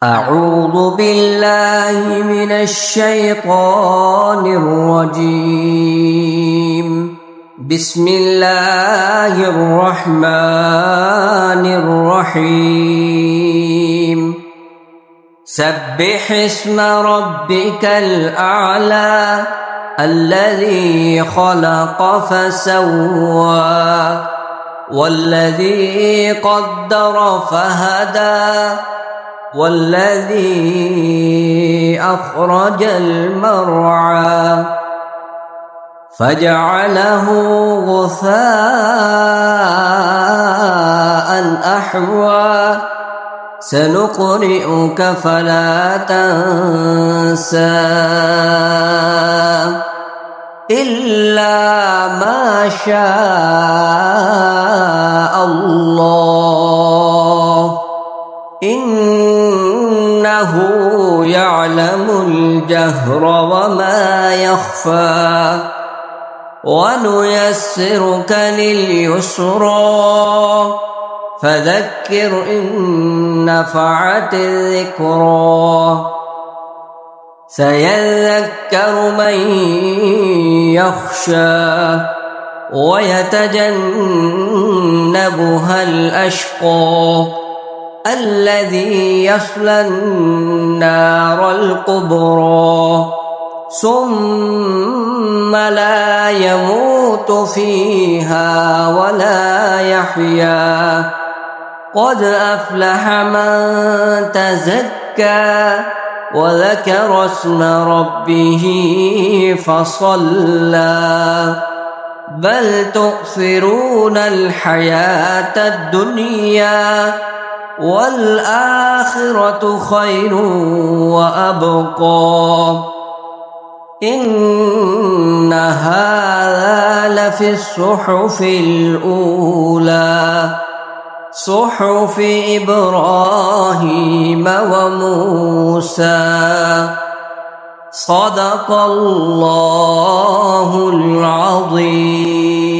أعوذ بالله من الشيطان الرجيم. بسم الله الرحمن الرحيم. سبح اسم ربك الأعلى الذي خلق فسوى والذي قدر فهدى والذي أخرج المرعى فجعله غثاء أحوى سنقرئك فلا تنسى إلا ما شاء الله إنه يعلم الجهر وما يخفى ونيسرك لليسرى فذكر إن نفعت الذكرى سيذكر من يخشى ويتجنبها الأشقى الذي يصلى النار الكبرى ثم لا يموت فيها ولا يحيا قد أفلح من تزكى وذكر اسم ربه فصلى بل تؤثرون الحياة الدنيا والآخرة خير وأبقى إن هذا لفي الصحف الأولى صحف إبراهيم وموسى صدق الله العظيم.